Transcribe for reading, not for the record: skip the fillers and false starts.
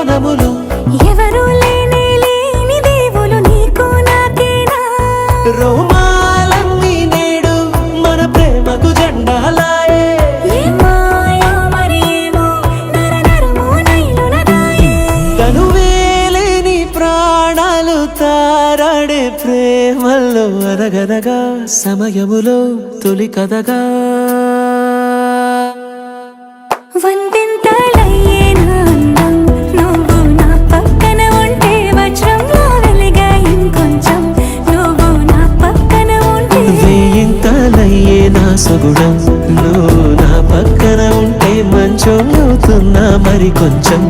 యవ్వనములు ఎవరు లేని దేవులు నీకు నాకేనా రోమాలన్నీ నేడు మన ప్రేమకు జెండాలాయే మాయా మరేమో నరనరమో నైలునదాయే తనువేలేని ప్రాణాలు తారాడే ప్రేమల్లో అనగనగా సమయములో తొలి కథగా వందెంతలయ్యే నా అందం నువ్వు నా పక్కన ఉంటే వజ్రంలా వెలిగా ఇంకొంచెం నువ్వు నా పక్కన ఉంటే వేయింతలయ్యే నా సగుణం నువ్వు నా పక్కన ఉంటే మంచం అవుతున్నా మరి కొంచెం